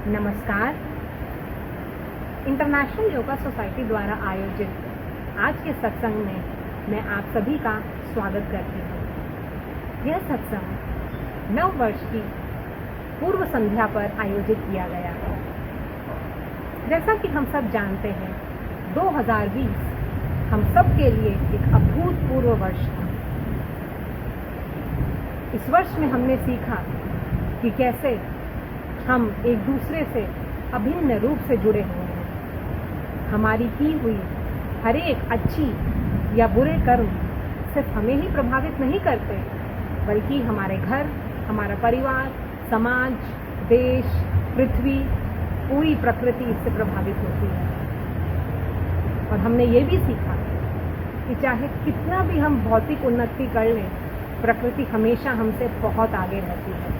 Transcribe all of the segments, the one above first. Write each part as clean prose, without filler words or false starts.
नमस्कार। International yoga society द्वारा आयोजित आज के सत्संग में मैं आप सभी का स्वागत करती हूँ। यह सत्संग नव वर्ष की पूर्व संध्या पर आयोजित किया गया है। जैसा कि हम सब जानते हैं, 2020 हम सब के लिए एक अभूतपूर्व वर्ष था। इस वर्ष में हमने सीखा कि कैसे हम एक दूसरे से अभिन्न रूप से जुड़े हुए हैं। हमारी की हुई हर एक अच्छी या बुरे कर्म सिर्फ हमें ही प्रभावित नहीं करते, बल्कि हमारे घर, हमारा परिवार, समाज, देश, पृथ्वी, पूरी प्रकृति इससे प्रभावित होती है। और हमने ये भी सीखा कि चाहे कितना भी हम भौतिक उन्नति कर लें, प्रकृति हमेशा हमसे बहुत आगे रहती है।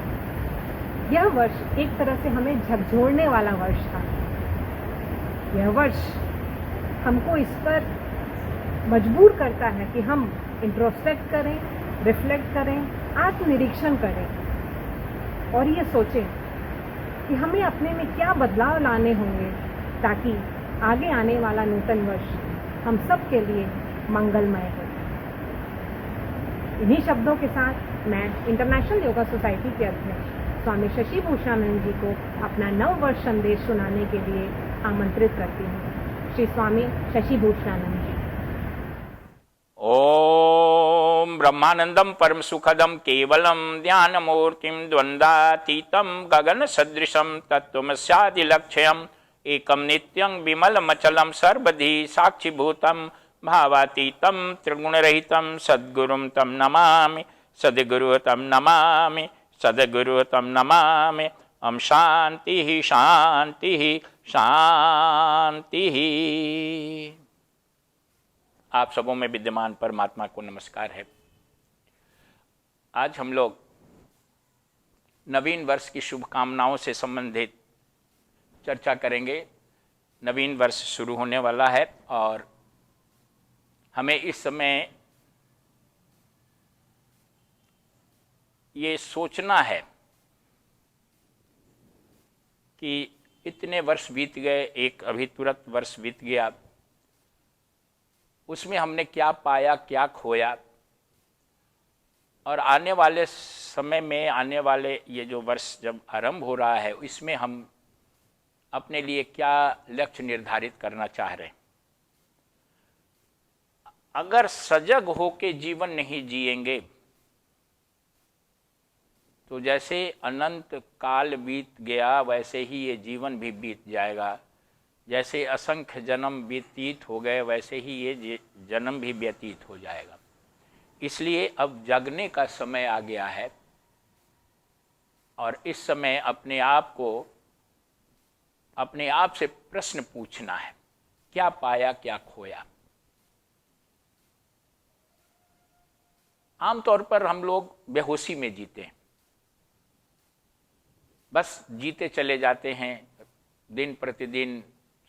यह वर्ष एक तरह से हमें झकझोरने वाला वर्ष था। यह वर्ष हमको इस पर मजबूर करता है कि हम इंट्रोस्पेक्ट करें, रिफ्लेक्ट करें, आत्मनिरीक्षण करें और ये सोचें कि हमें अपने में क्या बदलाव लाने होंगे ताकि आगे आने वाला नूतन वर्ष हम सब के लिए मंगलमय हो। इन्हीं शब्दों के साथ मैं इंटरनेशनल योगा सोसाइटी के अध्यक्ष स्वामी शशि भूषणानंद जी को अपना नव वर्ष संदेश सुनाने के लिए आमंत्रित करती हूँ। श्री स्वामी शशि भूषणानंद जी। ओम ब्रह्मानंदम परम सुखदम केवलम ज्ञानमूर्तिम द्वंद्वातीतम गगन सदृशम तत्वमस्यादि लक्ष्यम एकम नित्यं विमलमचलम सर्वधि साक्षिभूतम भावातीतम त्रिगुणरहितम सद्गुरुम तम नमामि सद्गुरु तम नमामि सद्गुरु तम नमामि। ओम शांति ही शांति ही शांति ही। आप सबों में विद्यमान परमात्मा को नमस्कार है। आज हम लोग नवीन वर्ष की शुभकामनाओं से संबंधित चर्चा करेंगे। नवीन वर्ष शुरू होने वाला है और हमें इस समय ये सोचना है कि इतने वर्ष बीत गए, एक अभी तुरंत वर्ष बीत गया, उसमें हमने क्या पाया, क्या खोया, और आने वाले समय में, आने वाले ये जो वर्ष जब आरंभ हो रहा है, इसमें हम अपने लिए क्या लक्ष्य निर्धारित करना चाह रहे हैं। अगर सजग होके जीवन नहीं जिएंगे तो जैसे अनंत काल बीत गया वैसे ही ये जीवन भी बीत जाएगा। जैसे असंख्य जन्म व्यतीत हो गए वैसे ही ये जन्म भी व्यतीत हो जाएगा। इसलिए अब जगने का समय आ गया है और इस समय अपने आप से प्रश्न पूछना है, क्या पाया, क्या खोया। आमतौर पर हम लोग बेहोशी में जीते हैं, बस जीते चले जाते हैं। दिन प्रतिदिन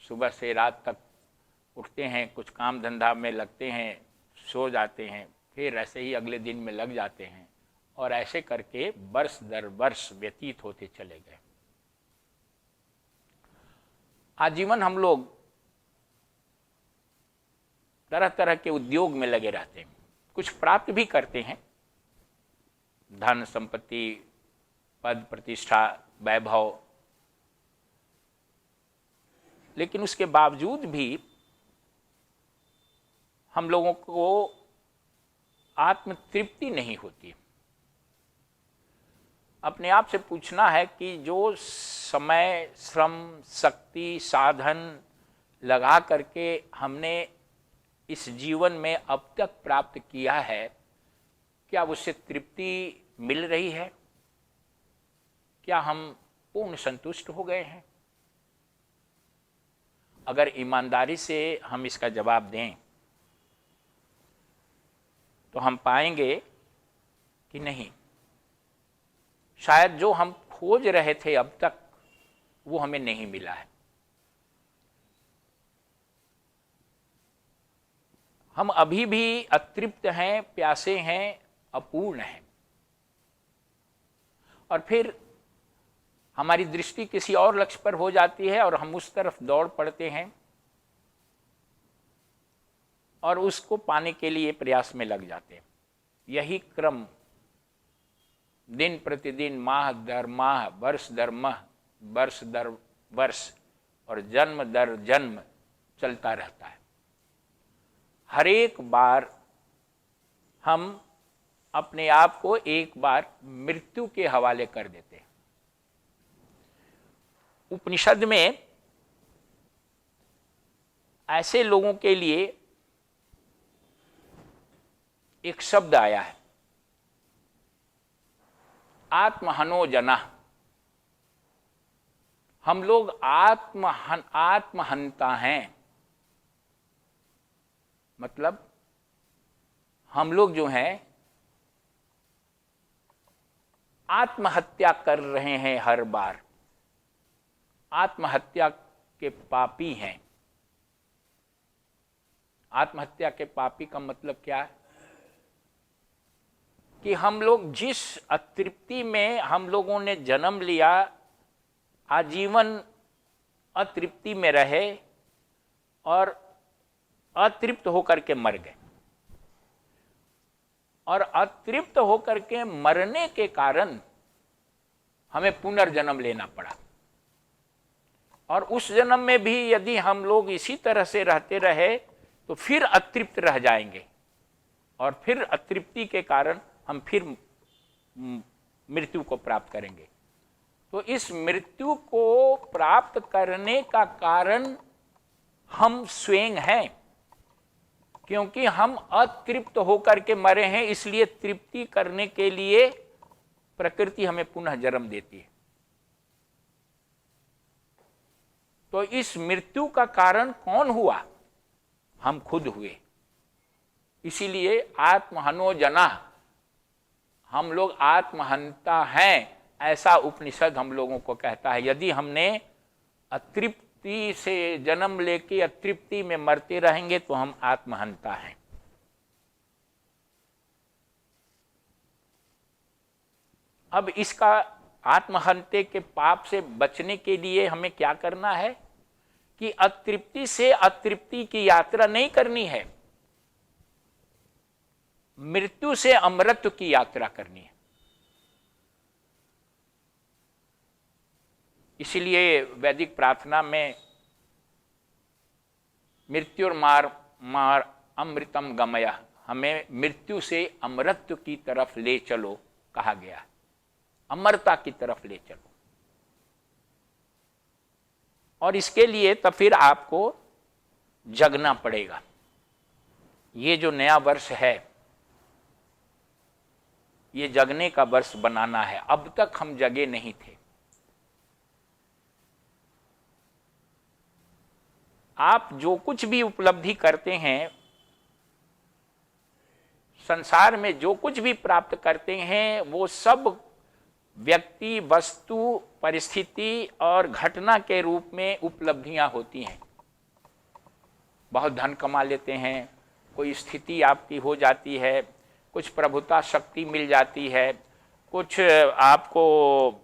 सुबह से रात तक उठते हैं, कुछ काम धंधा में लगते हैं, सो जाते हैं, फिर ऐसे ही अगले दिन में लग जाते हैं और ऐसे करके वर्ष दर वर्ष व्यतीत होते चले गए। आजीवन हम लोग तरह तरह के उद्योग में लगे रहते हैं, कुछ प्राप्त भी करते हैं, धन संपत्ति, पद प्रतिष्ठा, वैभव, लेकिन उसके बावजूद भी हम लोगों को आत्म तृप्ति नहीं होती। अपने आप से पूछना है कि जो समय, श्रम, शक्ति, साधन लगा करके हमने इस जीवन में अब तक प्राप्त किया है, क्या उससे तृप्ति मिल रही है? क्या हम पूर्ण संतुष्ट हो गए हैं? अगर ईमानदारी से हम इसका जवाब दें तो हम पाएंगे कि नहीं, शायद जो हम खोज रहे थे अब तक वो हमें नहीं मिला है। हम अभी भी अतृप्त हैं, प्यासे हैं, अपूर्ण हैं। और फिर हमारी दृष्टि किसी और लक्ष्य पर हो जाती है और हम उस तरफ दौड़ पड़ते हैं और उसको पाने के लिए प्रयास में लग जाते हैं। यही क्रम दिन प्रतिदिन, माह दर माह, वर्ष दर माह, वर्ष दर वर्ष और जन्म दर जन्म चलता रहता है। हर एक बार हम अपने आप को एक बार मृत्यु के हवाले कर देते हैं। उपनिषद में ऐसे लोगों के लिए एक शब्द आया है, आत्महनो जना। हम लोग आत्महंता हैं। मतलब हम लोग जो हैं आत्महत्या कर रहे हैं हर बार, आत्महत्या के पापी हैं। आत्महत्या के पापी का मतलब क्या है कि हम लोग जिस अतृप्ति में हम लोगों ने जन्म लिया, आजीवन अतृप्ति में रहे और अतृप्त होकर के मर गए, और अतृप्त होकर के मरने के कारण हमें पुनर्जन्म लेना पड़ा। और उस जन्म में भी यदि हम लोग इसी तरह से रहते रहे तो फिर अतृप्त रह जाएंगे, और फिर अतृप्ति के कारण हम फिर मृत्यु को प्राप्त करेंगे। तो इस मृत्यु को प्राप्त करने का कारण हम स्वयं हैं, क्योंकि हम अतृप्त होकर के मरे हैं। इसलिए तृप्ति करने के लिए प्रकृति हमें पुनः जन्म देती है। तो इस मृत्यु का कारण कौन हुआ? हम खुद हुए। इसीलिए आत्महनो जना, हम लोग आत्महंता हैं, ऐसा उपनिषद हम लोगों को कहता है। यदि हमने अतृप्ति से जन्म लेके अतृप्ति में मरते रहेंगे तो हम आत्महंता हैं। अब इसका आत्महंते के पाप से बचने के लिए हमें क्या करना है कि अतृप्ति से अतृप्ति की यात्रा नहीं करनी है, मृत्यु से अमृत की यात्रा करनी है। इसलिए वैदिक प्रार्थना में मृत्युर्मार मार अमृतम गमया, हमें मृत्यु से अमृत की तरफ ले चलो कहा गया, अमरता की तरफ ले चलो। और इसके लिए तब फिर आपको जगना पड़ेगा। ये जो नया वर्ष है, ये जगने का वर्ष बनाना है। अब तक हम जगे नहीं थे। आप जो कुछ भी उपलब्धि करते हैं, संसार में जो कुछ भी प्राप्त करते हैं, वो सब व्यक्ति, वस्तु, परिस्थिति और घटना के रूप में उपलब्धियां होती हैं। बहुत धन कमा लेते हैं, कोई स्थिति आपकी हो जाती है, कुछ प्रभुता शक्ति मिल जाती है, कुछ आपको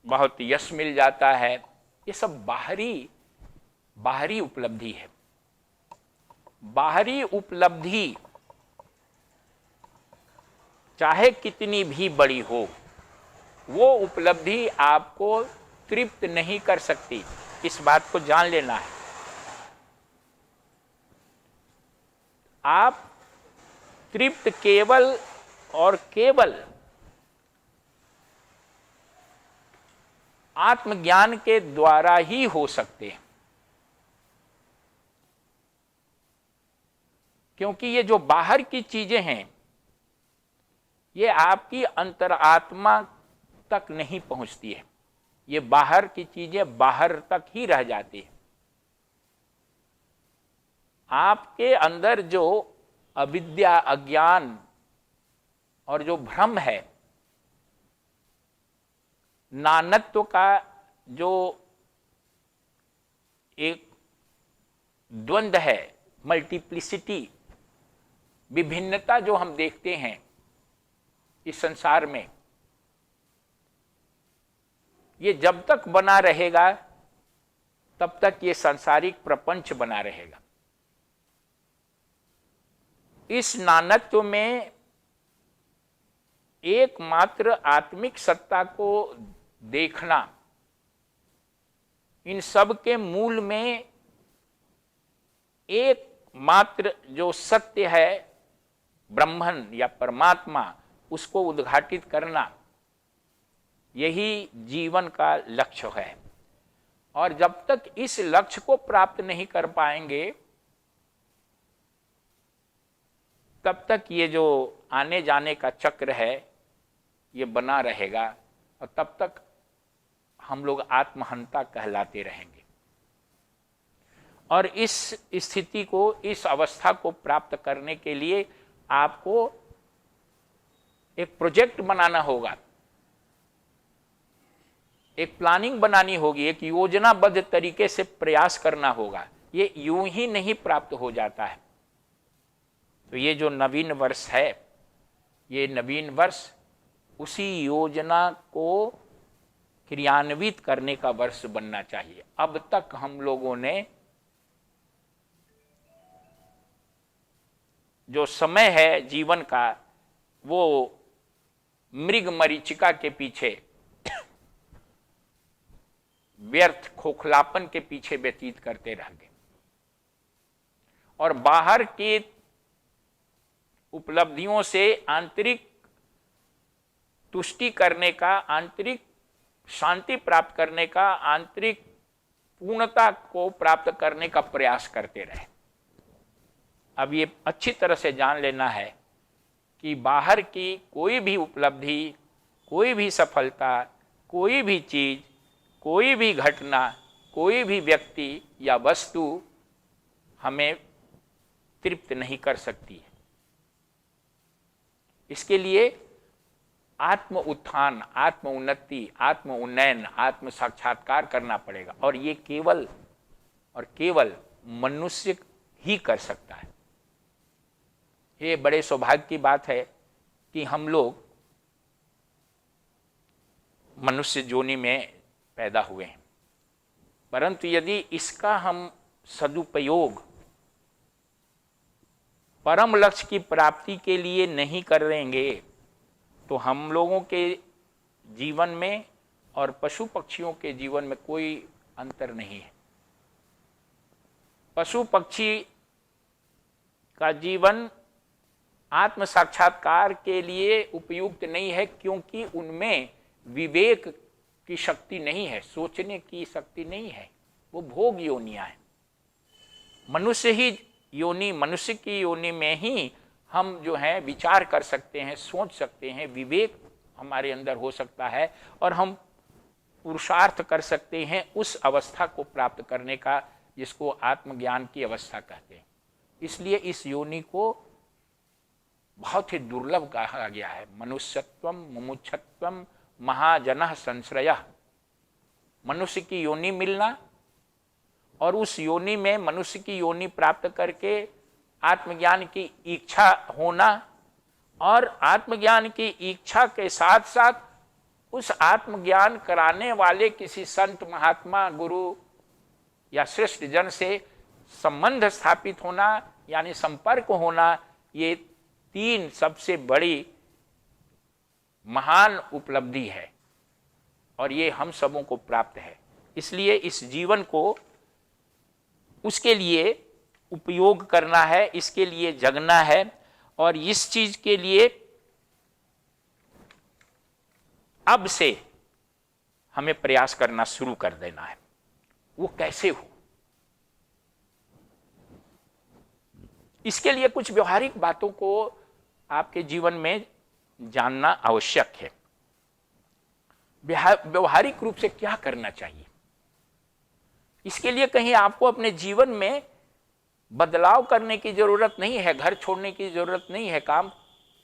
बहुत यश मिल जाता है। ये सब बाहरी उपलब्धि है। बाहरी उपलब्धि चाहे कितनी भी बड़ी हो, वो उपलब्धि आपको तृप्त नहीं कर सकती। इस बात को जान लेना है। आप तृप्त केवल और केवल आत्मज्ञान के द्वारा ही हो सकते हैं, क्योंकि ये जो बाहर की चीजें हैं, ये आपकी अंतरात्मा तक नहीं पहुंचती है। ये बाहर की चीजें बाहर तक ही रह जाती है। आपके अंदर जो अविद्या, अज्ञान और जो भ्रम है, नानत्व का जो एक द्वंद्व है, मल्टीप्लिसिटी, विभिन्नता जो हम देखते हैं इस संसार में, ये जब तक बना रहेगा तब तक ये सांसारिक प्रपंच बना रहेगा। इस नानत्व में एकमात्र आत्मिक सत्ता को देखना, इन सब के मूल में एकमात्र जो सत्य है ब्रह्मन या परमात्मा, उसको उद्घाटित करना, यही जीवन का लक्ष्य है। और जब तक इस लक्ष्य को प्राप्त नहीं कर पाएंगे तब तक ये जो आने जाने का चक्र है ये बना रहेगा और तब तक हम लोग आत्महंता कहलाते रहेंगे। और इस स्थिति को, इस अवस्था को प्राप्त करने के लिए आपको एक प्रोजेक्ट बनाना होगा, एक प्लानिंग बनानी होगी, एक योजनाबद्ध तरीके से प्रयास करना होगा। ये यूं ही नहीं प्राप्त हो जाता है। तो ये जो नवीन वर्ष है, ये नवीन वर्ष उसी योजना को क्रियान्वित करने का वर्ष बनना चाहिए। अब तक हम लोगों ने जो समय है जीवन का, वो मृग मरीचिका के पीछे, व्यर्थ खोखलापन के पीछे व्यतीत करते रह गए और बाहर की उपलब्धियों से आंतरिक तुष्टि करने का, आंतरिक शांति प्राप्त करने का, आंतरिक पूर्णता को प्राप्त करने का प्रयास करते रहे। अब ये अच्छी तरह से जान लेना है कि बाहर की कोई भी उपलब्धि, कोई भी सफलता, कोई भी चीज, कोई भी घटना, कोई भी व्यक्ति या वस्तु हमें तृप्त नहीं कर सकती है। इसके लिए आत्म उत्थान, आत्म उन्नति, आत्म उन्नयन, आत्म साक्षात्कार करना पड़ेगा और ये केवल और केवल मनुष्य ही कर सकता है। ये बड़े सौभाग्य की बात है कि हम लोग मनुष्य जोनि में पैदा हुए हैं, परंतु यदि इसका हम सदुपयोग परम लक्ष्य की प्राप्ति के लिए नहीं करेंगे तो हम लोगों के जीवन में और पशु पक्षियों के जीवन में कोई अंतर नहीं है। पशु पक्षी का जीवन आत्म साक्षात्कार के लिए उपयुक्त नहीं है क्योंकि उनमें विवेक की शक्ति नहीं है, सोचने की शक्ति नहीं है, वो भोग योनियां हैं। मनुष्य ही योनि, मनुष्य की योनि में ही हम जो है विचार कर सकते हैं, सोच सकते हैं, विवेक हमारे अंदर हो सकता है और हम पुरुषार्थ कर सकते हैं उस अवस्था को प्राप्त करने का जिसको आत्मज्ञान की अवस्था कहते हैं। इसलिए इस योनि को बहुत ही दुर्लभ कहा गया है। मनुष्यत्वम मुमुक्षत्वम महाजनः संश्रयः। मनुष्य की योनि मिलना और उस योनि में मनुष्य की योनि प्राप्त करके आत्मज्ञान की इच्छा होना और आत्मज्ञान की इच्छा के साथ साथ उस आत्मज्ञान कराने वाले किसी संत, महात्मा, गुरु या श्रेष्ठ जन से संबंध स्थापित होना यानी संपर्क होना, ये तीन सबसे बड़ी महान उपलब्धि है और ये हम सबों को प्राप्त है। इसलिए इस जीवन को उसके लिए उपयोग करना है, इसके लिए जगना है और इस चीज के लिए अब से हमें प्रयास करना शुरू कर देना है। वो कैसे हो, इसके लिए कुछ व्यवहारिक बातों को आपके जीवन में जानना आवश्यक है। व्यवहारिक रूप से क्या करना चाहिए, इसके लिए कहीं आपको अपने जीवन में बदलाव करने की जरूरत नहीं है, घर छोड़ने की जरूरत नहीं है, काम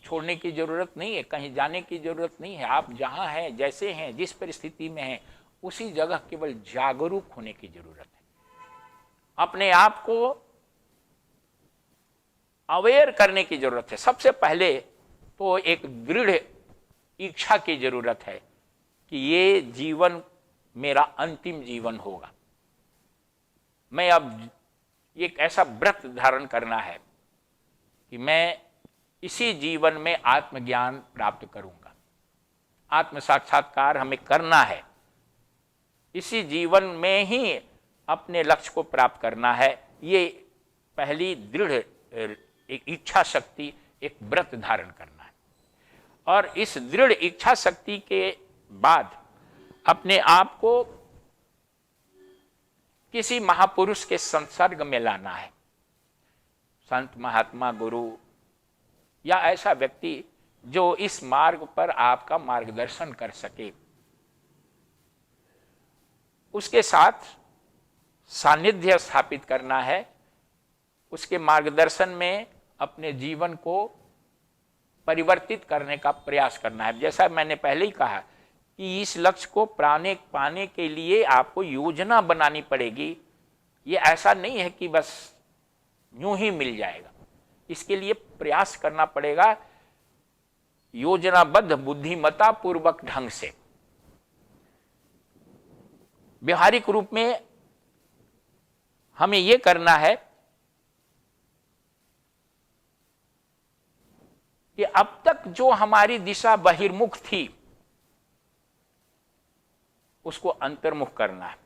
छोड़ने की जरूरत नहीं है, कहीं जाने की जरूरत नहीं है। आप जहां हैं, जैसे हैं, जिस परिस्थिति में हैं, उसी जगह केवल जागरूक होने की जरूरत है। अपने आप को अवेयर करने की जरूरत है। सबसे पहले तो एक दृढ़ इच्छा की जरूरत है कि ये जीवन मेरा अंतिम जीवन होगा। मैं अब एक ऐसा व्रत धारण करना है कि मैं इसी जीवन में आत्मज्ञान प्राप्त करूंगा। आत्म साक्षात्कार हमें करना है, इसी जीवन में ही अपने लक्ष्य को प्राप्त करना है। ये पहली दृढ़ एक इच्छा शक्ति, एक व्रत धारण करना है। और इस दृढ़ इच्छा शक्ति के बाद अपने आप को किसी महापुरुष के संसर्ग में लाना है, संत, महात्मा, गुरु या ऐसा व्यक्ति जो इस मार्ग पर आपका मार्गदर्शन कर सके। उसके साथ सानिध्य स्थापित करना है, उसके मार्गदर्शन में अपने जीवन को परिवर्तित करने का प्रयास करना है। जैसा मैंने पहले ही कहा कि इस लक्ष्य को पाने के लिए आपको योजना बनानी पड़ेगी। ये ऐसा नहीं है कि बस यूं ही मिल जाएगा, इसके लिए प्रयास करना पड़ेगा योजनाबद्ध, बुद्धिमत्ता पूर्वक ढंग से। व्यवहारिक रूप में हमें यह करना है कि अब तक जो हमारी दिशा बहिर्मुख थी उसको अंतर्मुख करना है।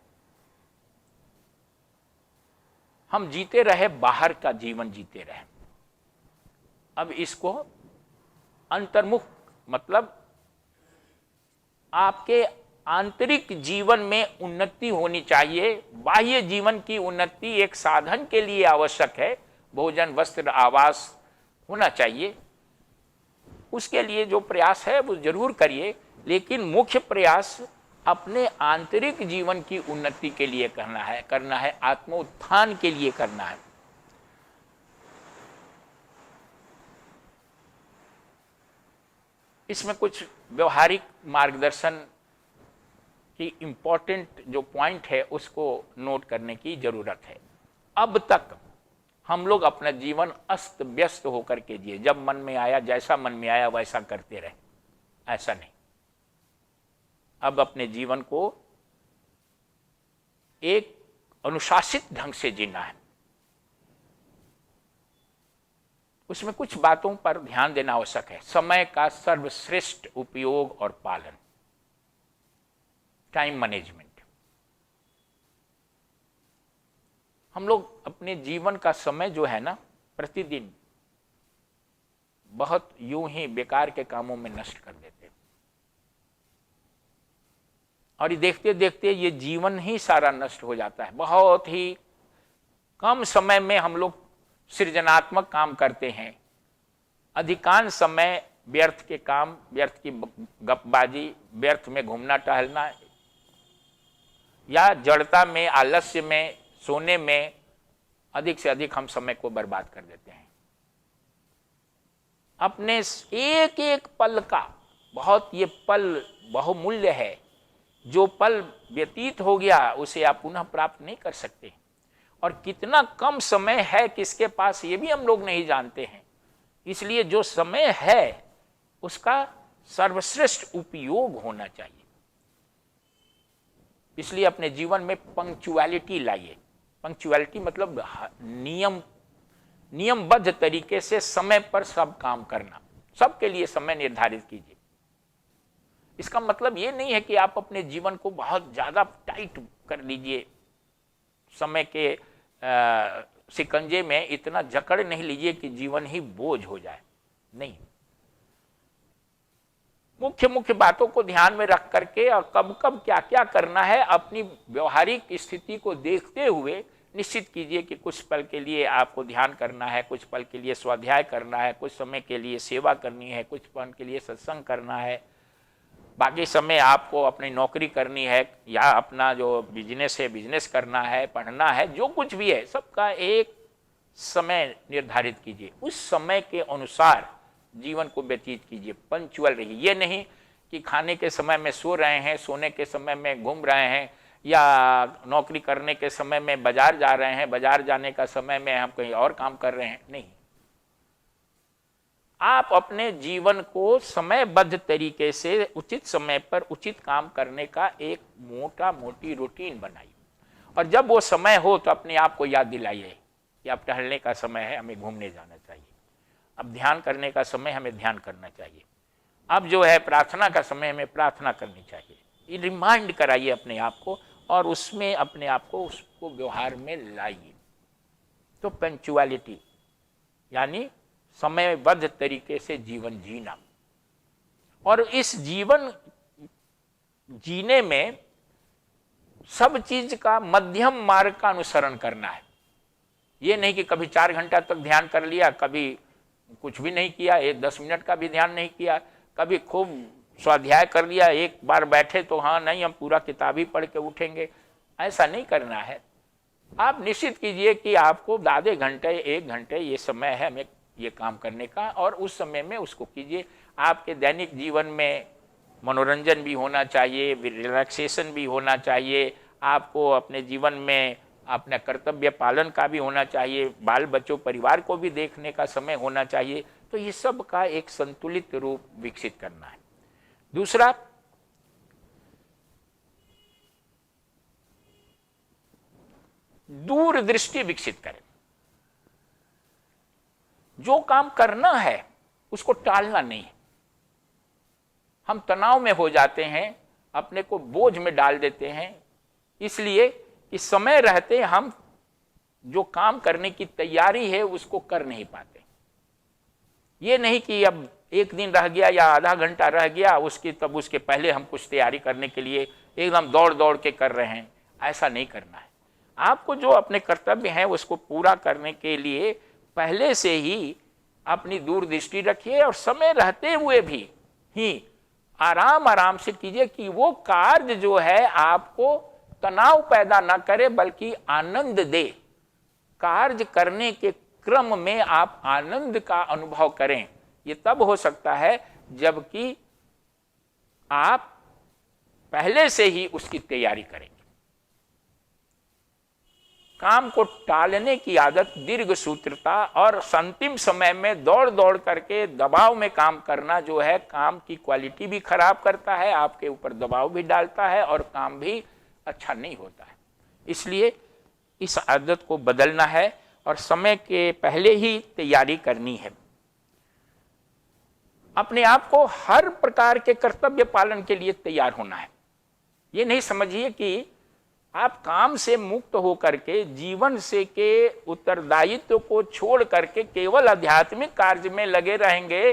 हम जीते रहे, बाहर का जीवन जीते रहे, अब इसको अंतर्मुख मतलब आपके आंतरिक जीवन में उन्नति होनी चाहिए। बाह्य जीवन की उन्नति एक साधन के लिए आवश्यक है, भोजन, वस्त्र, आवास होना चाहिए। उसके लिए जो प्रयास है वो जरूर करिए, लेकिन मुख्य प्रयास अपने आंतरिक जीवन की उन्नति के लिए करना है, आत्मोत्थान के लिए करना है। इसमें कुछ व्यवहारिक मार्गदर्शन की इंपॉर्टेंट जो पॉइंट है उसको नोट करने की जरूरत है। अब तक हम लोग अपना जीवन अस्त व्यस्त होकर के जिए, जब मन में आया, जैसा मन में आया वैसा करते रहे, ऐसा नहीं। अब अपने जीवन को एक अनुशासित ढंग से जीना है। उसमें कुछ बातों पर ध्यान देना आवश्यक है। समय का सर्वश्रेष्ठ उपयोग और पालन, टाइम मैनेजमेंट। हम लोग अपने जीवन का समय जो है ना, प्रतिदिन बहुत यूं ही बेकार के कामों में नष्ट कर देते हैं, और ये देखते देखते ये जीवन ही सारा नष्ट हो जाता है। बहुत ही कम समय में हम लोग सृजनात्मक काम करते हैं, अधिकांश समय व्यर्थ के काम, व्यर्थ की गपबाजी, व्यर्थ में घूमना टहलना, या जड़ता में, आलस्य में, सोने में अधिक से अधिक हम समय को बर्बाद कर देते हैं। अपने एक एक पल का, बहुत ये पल बहुमूल्य है, जो पल व्यतीत हो गया उसे आप पुनः प्राप्त नहीं कर सकते। और कितना कम समय है किसके पास ये भी हम लोग नहीं जानते हैं। इसलिए जो समय है उसका सर्वश्रेष्ठ उपयोग होना चाहिए। इसलिए अपने जीवन में पंक्चुअलिटी लाइए। पंक्चुअलिटी मतलब नियमबद्ध तरीके से समय पर सब काम करना, सबके लिए समय निर्धारित कीजिए। इसका मतलब ये नहीं है कि आप अपने जीवन को बहुत ज्यादा टाइट कर लीजिए, समय के शिकंजे में इतना जकड़ नहीं लीजिए कि जीवन ही बोझ हो जाए। नहीं, मुख्य मुख्य बातों को ध्यान में रख करके और कब कब क्या क्या करना है, अपनी व्यवहारिक स्थिति को देखते हुए निश्चित कीजिए कि कुछ पल के लिए आपको ध्यान करना है, कुछ पल के लिए स्वाध्याय करना है, कुछ समय के लिए सेवा करनी है, कुछ पल के लिए सत्संग करना है, बाकी समय आपको अपनी नौकरी करनी है या अपना जो बिजनेस है बिजनेस करना है, पढ़ना है, जो कुछ भी है सबका एक समय निर्धारित कीजिए। उस समय के अनुसार जीवन को व्यतीत कीजिए, पंक्चुअल रहिए। ये नहीं कि खाने के समय में सो रहे हैं, सोने के समय में घूम रहे हैं, या नौकरी करने के समय में बाजार जा रहे हैं, बाजार जाने का समय में हम कहीं और काम कर रहे हैं। नहीं, आप अपने जीवन को समयबद्ध तरीके से उचित समय पर उचित काम करने का एक मोटी रूटीन बनाइए। और जब वो समय हो तो अपने आप को याद दिलाइए कि अब टहलने का समय है, हमें घूमने जाना चाहिए। अब ध्यान करने का समय, हमें ध्यान करना चाहिए। अब जो है प्रार्थना का समय, हमें प्रार्थना करनी चाहिए। ये रिमाइंड कराइए अपने आप को और उसमें अपने आप को उसको व्यवहार में लाइए। तो पंक्चुअलिटी यानी समयबद्ध तरीके से जीवन जीना, और इस जीवन जीने में सब चीज का मध्यम मार्ग का अनुसरण करना है। ये नहीं कि कभी 4 घंटा तक ध्यान कर लिया, कभी कुछ भी नहीं किया, 10 मिनट का भी ध्यान नहीं किया, कभी खूब स्वाध्याय कर लिया, एक बार बैठे तो हाँ नहीं हम पूरा किताब ही पढ़ के उठेंगे, ऐसा नहीं करना है। आप निश्चित कीजिए कि आपको आधे घंटे 1 घंटे ये समय है हमें ये काम करने का, और उस समय में उसको कीजिए। आपके दैनिक जीवन में मनोरंजन भी होना चाहिए, रिलैक्सेशन भी होना चाहिए, आपको अपने जीवन में अपना कर्तव्य पालन का भी होना चाहिए, बाल बच्चों परिवार को भी देखने का समय होना चाहिए। तो ये सब का एक संतुलित रूप विकसित करना है। दूसरा, दूरदृष्टि विकसित करें। जो काम करना है उसको टालना नहीं है। हम तनाव में हो जाते हैं, अपने को बोझ में डाल देते हैं, इसलिए कि समय रहते हम जो काम करने की तैयारी है उसको कर नहीं पाते। ये नहीं कि अब 1 दिन रह गया या आधा घंटा रह गया तब उसके पहले हम कुछ तैयारी करने के लिए एकदम दौड़ दौड़ के कर रहे हैं, ऐसा नहीं करना है। आपको जो अपने कर्तव्य हैं उसको पूरा करने के लिए पहले से ही अपनी दूरदृष्टि रखिए, और समय रहते हुए भी ही आराम आराम से कीजिए कि वो कार्य जो है आपको तनाव पैदा ना करे बल्कि आनंद दे। कार्य करने के क्रम में आप आनंद का अनुभव करें। ये तब हो सकता है जबकि आप पहले से ही उसकी तैयारी करेंगे। काम को टालने की आदत, दीर्घ सूत्रता और अंतिम समय में दौड़ दौड़ करके दबाव में काम करना जो है काम की क्वालिटी भी खराब करता है, आपके ऊपर दबाव भी डालता है और काम भी अच्छा नहीं होता है। इसलिए इस आदत को बदलना है और समय के पहले ही तैयारी करनी है। अपने आप को हर प्रकार के कर्तव्य पालन के लिए तैयार होना है। ये नहीं समझिए कि आप काम से मुक्त होकर के जीवन से के उत्तरदायित्व को छोड़ करके केवल आध्यात्मिक कार्य में लगे रहेंगे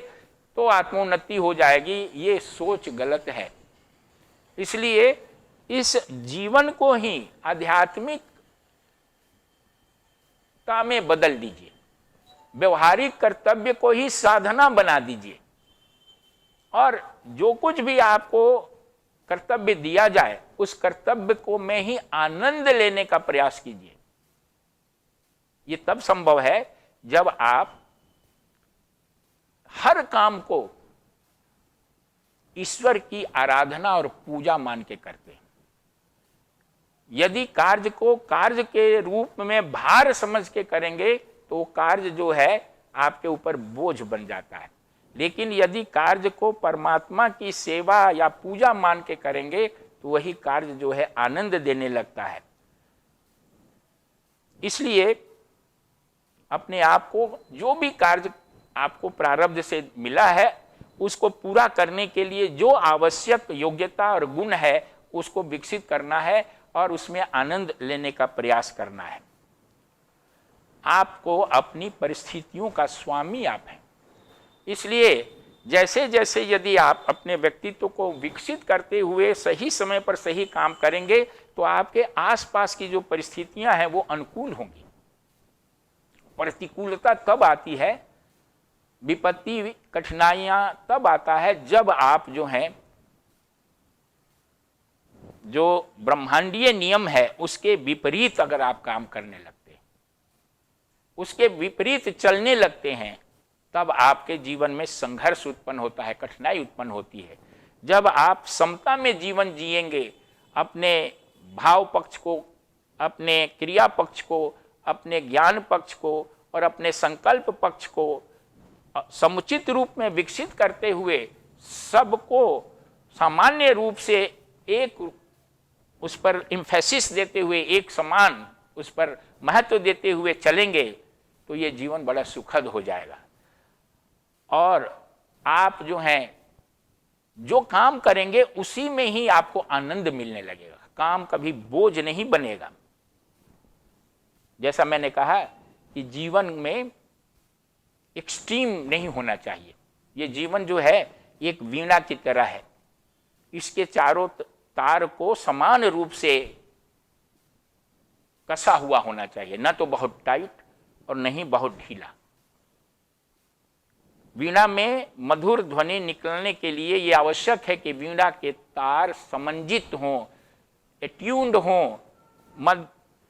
तो आत्मोन्नति हो जाएगी। ये सोच गलत है। इसलिए इस जीवन को ही आध्यात्मिकता में बदल दीजिए, व्यवहारिक कर्तव्य को ही साधना बना दीजिए, और जो कुछ भी आपको कर्तव्य दिया जाए उस कर्तव्य को में ही आनंद लेने का प्रयास कीजिए। ये तब संभव है जब आप हर काम को ईश्वर की आराधना और पूजा मान के करते हैं। यदि कार्य को कार्य के रूप में भार समझ के करेंगे तो कार्य जो है आपके ऊपर बोझ बन जाता है, लेकिन यदि कार्य को परमात्मा की सेवा या पूजा मान के करेंगे तो वही कार्य जो है आनंद देने लगता है। इसलिए अपने आप को जो भी कार्य आपको प्रारब्ध से मिला है उसको पूरा करने के लिए जो आवश्यक योग्यता और गुण है उसको विकसित करना है और उसमें आनंद लेने का प्रयास करना है। आपको अपनी परिस्थितियों का स्वामी आप हैं। इसलिए जैसे जैसे यदि आप अपने व्यक्तित्व को विकसित करते हुए सही समय पर सही काम करेंगे तो आपके आसपास की जो परिस्थितियां हैं वो अनुकूल होंगी। प्रतिकूलता तब आती है, विपत्ति कठिनाइयां तब आता है जब आप जो हैं जो ब्रह्मांडीय नियम है उसके विपरीत अगर आप काम करने लगते हैं, उसके विपरीत चलने लगते हैं, तब आपके जीवन में संघर्ष उत्पन्न होता है, कठिनाई उत्पन्न होती है। जब आप समता में जीवन जिएंगे, अपने भाव पक्ष को, अपने क्रिया पक्ष को, अपने ज्ञान पक्ष को और अपने संकल्प पक्ष को समुचित रूप में विकसित करते हुए सबको सामान्य रूप से एक उस पर इम्फेसिस देते हुए, एक समान उस पर महत्व देते हुए चलेंगे तो ये जीवन बड़ा सुखद हो जाएगा। और आप जो हैं जो काम करेंगे उसी में ही आपको आनंद मिलने लगेगा। काम कभी बोझ नहीं बनेगा। जैसा मैंने कहा कि जीवन में एक्सट्रीम नहीं होना चाहिए। ये जीवन जो है एक वीणा की तरह है, इसके चारों तार को समान रूप से कसा हुआ होना चाहिए, न तो बहुत टाइट और नहीं बहुत ढीला। वीणा में मधुर ध्वनि निकलने के लिए यह आवश्यक है कि वीणा के तार समंजित हों, एट्यून्ड हों,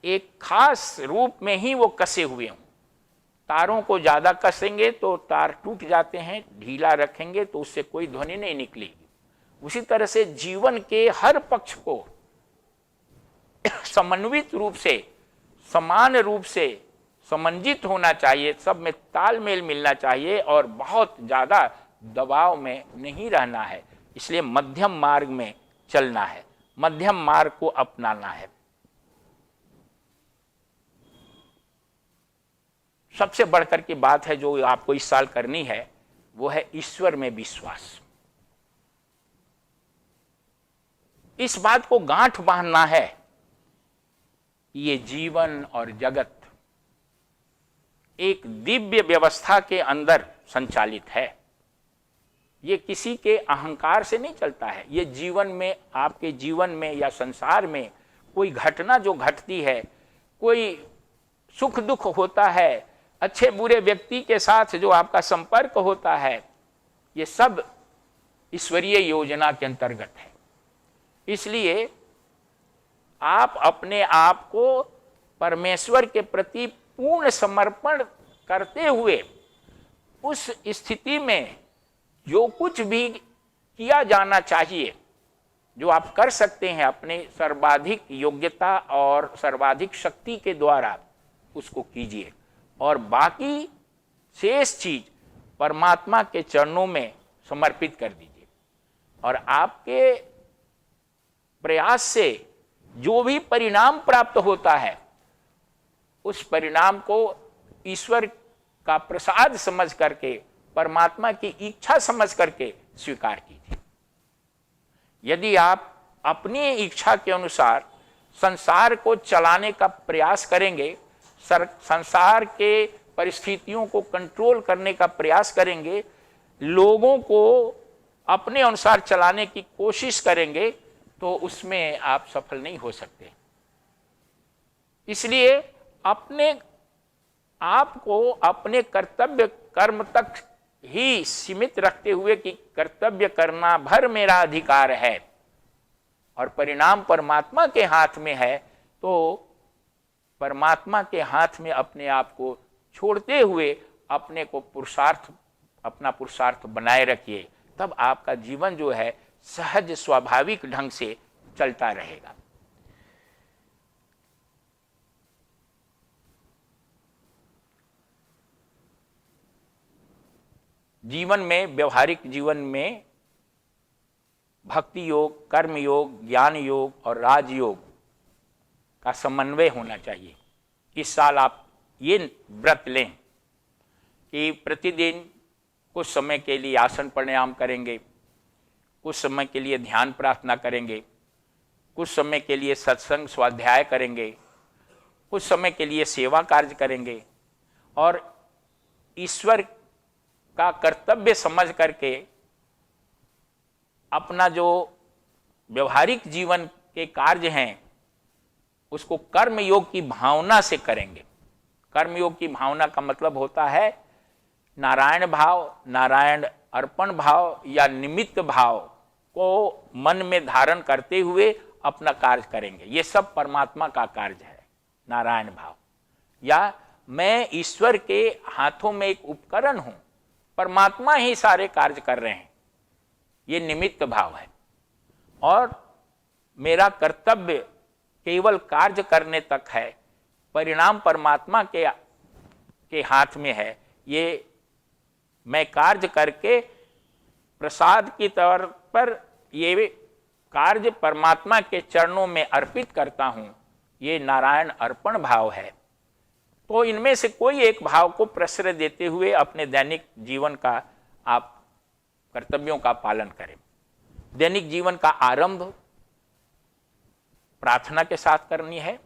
एक खास रूप में ही वो कसे हुए हों। तारों को ज़्यादा कसेंगे तो तार टूट जाते हैं, ढीला रखेंगे तो उससे कोई ध्वनि नहीं निकलेगी। उसी तरह से जीवन के हर पक्ष को समन्वित रूप से, समान रूप से समंजित होना चाहिए, सब में तालमेल मिलना चाहिए और बहुत ज़्यादा दबाव में नहीं रहना है। इसलिए मध्यम मार्ग में चलना है, मध्यम मार्ग को अपनाना है। सबसे बढ़कर की बात है जो आपको इस साल करनी है वो है ईश्वर में विश्वास। इस बात को गांठ बांधना है कि ये जीवन और जगत एक दिव्य व्यवस्था के अंदर संचालित है। ये किसी के अहंकार से नहीं चलता है। ये जीवन में, आपके जीवन में या संसार में कोई घटना जो घटती है, कोई सुख दुख होता है, अच्छे बुरे व्यक्ति के साथ जो आपका संपर्क होता है, ये सब ईश्वरीय योजना के अंतर्गत है। इसलिए आप अपने आप को परमेश्वर के प्रति पूर्ण समर्पण करते हुए उस स्थिति में जो कुछ भी किया जाना चाहिए, जो आप कर सकते हैं अपने सर्वाधिक योग्यता और सर्वाधिक शक्ति के द्वारा, उसको कीजिए। और बाकी शेष चीज परमात्मा के चरणों में समर्पित कर दीजिए। और आपके प्रयास से जो भी परिणाम प्राप्त होता है, उस परिणाम को ईश्वर का प्रसाद समझ करके, परमात्मा की इच्छा समझ करके स्वीकार कीजिए। यदि आप अपनी इच्छा के अनुसार संसार को चलाने का प्रयास करेंगे, संसार के परिस्थितियों को कंट्रोल करने का प्रयास करेंगे, लोगों को अपने अनुसार चलाने की कोशिश करेंगे, तो उसमें आप सफल नहीं हो सकते। इसलिए अपने आप को अपने कर्तव्य कर्म तक ही सीमित रखते हुए कि कर्तव्य करना भर मेरा अधिकार है और परिणाम परमात्मा के हाथ में है, तो परमात्मा के हाथ में अपने आप को छोड़ते हुए अपने को अपना पुरुषार्थ बनाए रखिए। तब आपका जीवन जो है सहज स्वाभाविक ढंग से चलता रहेगा। जीवन में, व्यवहारिक जीवन में भक्ति योग, कर्म योग, ज्ञान योग और राजयोग का समन्वय होना चाहिए। इस साल आप ये व्रत लें कि प्रतिदिन कुछ समय के लिए आसन प्राणायाम करेंगे, कुछ समय के लिए ध्यान प्रार्थना करेंगे, कुछ समय के लिए सत्संग स्वाध्याय करेंगे, कुछ समय के लिए सेवा कार्य करेंगे और ईश्वर का कर्तव्य समझ करके अपना जो व्यवहारिक जीवन के कार्य हैं उसको कर्म योग की भावना से करेंगे। कर्म योग की भावना का मतलब होता है नारायण भाव, नारायण अर्पण भाव या निमित्त भाव को मन में धारण करते हुए अपना कार्य करेंगे। ये सब परमात्मा का कार्य है। नारायण भाव या मैं ईश्वर के हाथों में एक उपकरण हूं, परमात्मा ही सारे कार्य कर रहे हैं, ये निमित्त भाव है। और मेरा कर्तव्य केवल कार्य करने तक है, परिणाम परमात्मा के हाथ में है, ये मैं कार्य करके प्रसाद की तौर पर ये कार्य परमात्मा के चरणों में अर्पित करता हूं, ये नारायण अर्पण भाव है। तो इनमें से कोई एक भाव को प्रश्रय देते हुए अपने दैनिक जीवन का आप कर्तव्यों का पालन करें। दैनिक जीवन का आरंभ प्रार्थना के साथ करनी है।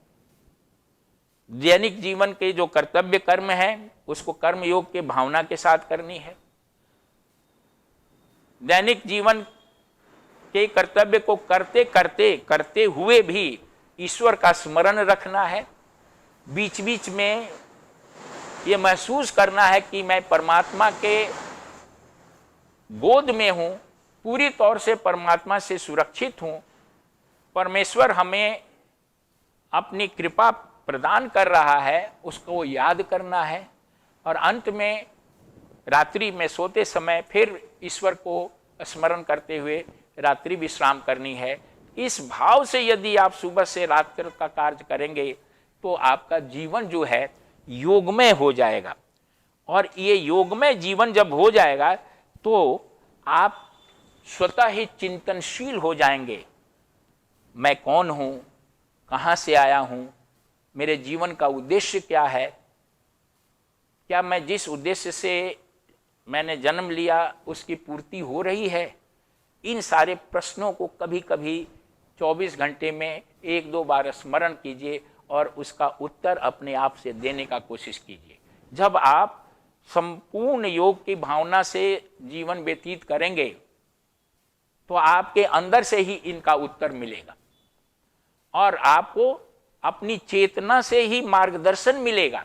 दैनिक जीवन के जो कर्तव्य कर्म है उसको कर्म योग के भावना के साथ करनी है। दैनिक जीवन के कर्तव्य को करते हुए भी ईश्वर का स्मरण रखना है। बीच बीच में ये महसूस करना है कि मैं परमात्मा के गोद में हूं, पूरी तौर से परमात्मा से सुरक्षित हूं, परमेश्वर हमें अपनी कृपा प्रदान कर रहा है, उसको याद करना है। और अंत में रात्रि में सोते समय फिर ईश्वर को स्मरण करते हुए रात्रि विश्राम करनी है। इस भाव से यदि आप सुबह से रात तक का कार्य करेंगे तो आपका जीवन जो है योगमय हो जाएगा। और ये योगमय जीवन जब हो जाएगा तो आप स्वतः ही चिंतनशील हो जाएंगे। मैं कौन हूं, कहां से आया हूं, मेरे जीवन का उद्देश्य क्या है, क्या मैं जिस उद्देश्य से मैंने जन्म लिया उसकी पूर्ति हो रही है। इन सारे प्रश्नों को कभी कभी 24 घंटे में 1-2 बार स्मरण कीजिए और उसका उत्तर अपने आप से देने का कोशिश कीजिए। जब आप संपूर्ण योग की भावना से जीवन व्यतीत करेंगे तो आपके अंदर से ही इनका उत्तर मिलेगा और आपको अपनी चेतना से ही मार्गदर्शन मिलेगा।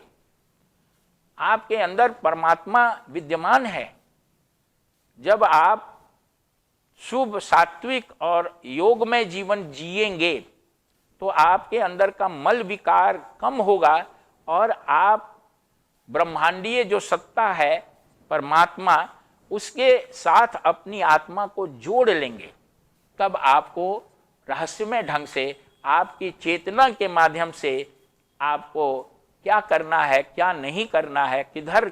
आपके अंदर परमात्मा विद्यमान है। जब आप शुभ, सात्विक और योगमय जीवन जिएंगे तो आपके अंदर का मल विकार कम होगा और आप ब्रह्मांडीय जो सत्ता है परमात्मा, उसके साथ अपनी आत्मा को जोड़ लेंगे। तब आपको रहस्यमय ढंग से आपकी चेतना के माध्यम से आपको क्या करना है, क्या नहीं करना है, किधर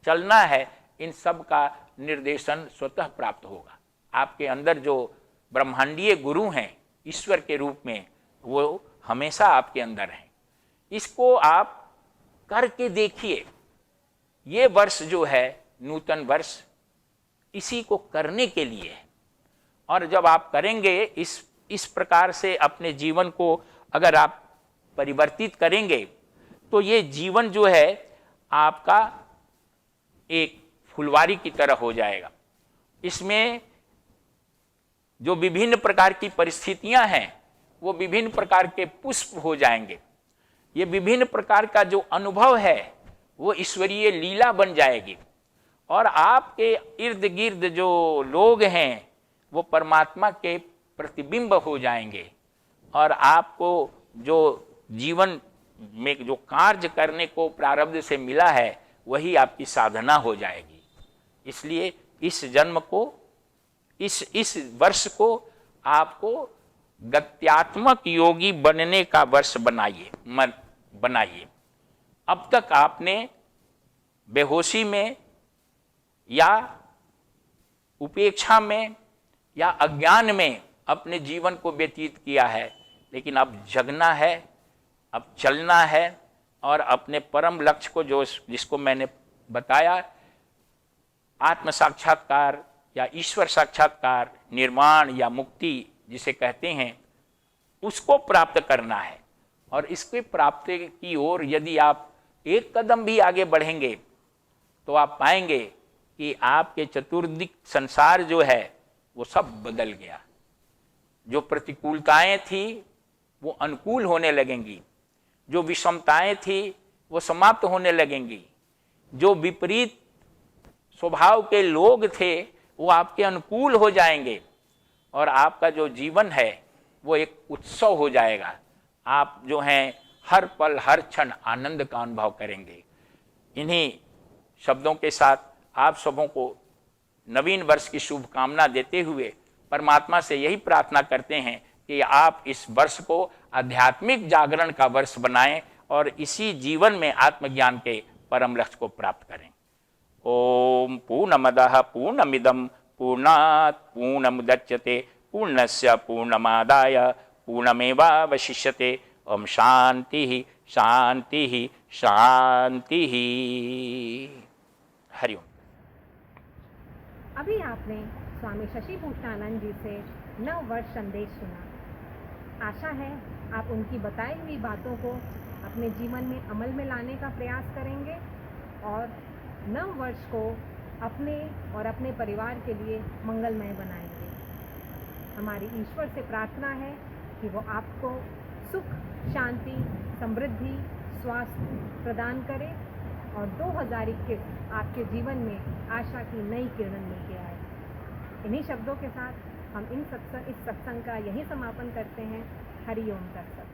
चलना है, इन सब का निर्देशन स्वतः प्राप्त होगा। आपके अंदर जो ब्रह्मांडीय गुरु हैं ईश्वर के रूप में, वो हमेशा आपके अंदर हैं। इसको आप करके देखिए। ये वर्ष जो है नूतन वर्ष इसी को करने के लिए है। और जब आप करेंगे इस प्रकार से अपने जीवन को अगर आप परिवर्तित करेंगे तो ये जीवन जो है आपका एक फुलवारी की तरह हो जाएगा। इसमें जो विभिन्न प्रकार की परिस्थितियां हैं वो विभिन्न प्रकार के पुष्प हो जाएंगे। ये विभिन्न प्रकार का जो अनुभव है वो ईश्वरीय लीला बन जाएगी और आपके इर्द गिर्द जो लोग हैं वो परमात्मा के प्रतिबिंब हो जाएंगे और आपको जो जीवन में जो कार्य करने को प्रारब्ध से मिला है वही आपकी साधना हो जाएगी। इसलिए इस जन्म को, इस वर्ष को आपको गत्यात्मक योगी बनने का वर्ष बनाइए। अब तक आपने बेहोशी में या उपेक्षा में या अज्ञान में अपने जीवन को व्यतीत किया है, लेकिन अब जगना है, अब चलना है और अपने परम लक्ष्य को जिसको मैंने बताया, आत्म साक्षात्कार या ईश्वर साक्षात्कार, निर्वाण या मुक्ति जिसे कहते हैं, उसको प्राप्त करना है। और इसके प्राप्ति की ओर यदि आप एक कदम भी आगे बढ़ेंगे तो आप पाएंगे कि आपके चतुर्दिक संसार जो है वो सब बदल गया। जो प्रतिकूलताएं थी वो अनुकूल होने लगेंगी, जो विषमताएं थी वो समाप्त होने लगेंगी, जो विपरीत स्वभाव के लोग थे वो आपके अनुकूल हो जाएंगे और आपका जो जीवन है वो एक उत्सव हो जाएगा। आप जो हैं हर पल हर क्षण आनंद का अनुभव करेंगे। इन्हीं शब्दों के साथ आप सबों को नवीन वर्ष की शुभकामना देते हुए परमात्मा से यही प्रार्थना करते हैं कि आप इस वर्ष को आध्यात्मिक जागरण का वर्ष बनाएं और इसी जीवन में आत्मज्ञान के परम लक्ष्य को प्राप्त करें। ओम पूर्णमदः पूर्णमिदं पूर्णात् पूर्णमुदच्यते पूर्णस्य पूर्णमादाय पूर्णमेवावशिष्यते। ओम शांति शांति शांति। हरिओम। अभी आपने स्वामी शशि भूषणानंद जी से नववर्ष संदेश सुना। आशा है आप उनकी बताई हुई बातों को अपने जीवन में अमल में लाने का प्रयास करेंगे और नव वर्ष को अपने और अपने परिवार के लिए मंगलमय बनाएंगे। हमारी ईश्वर से प्रार्थना है कि वो आपको सुख, शांति, समृद्धि, स्वास्थ्य प्रदान करे और 2021 आपके जीवन में आशा की नई किरण लेके आए। इन्हीं शब्दों के साथ हम इस सत्संग का यही समापन करते हैं। हरि ओम तत्सत।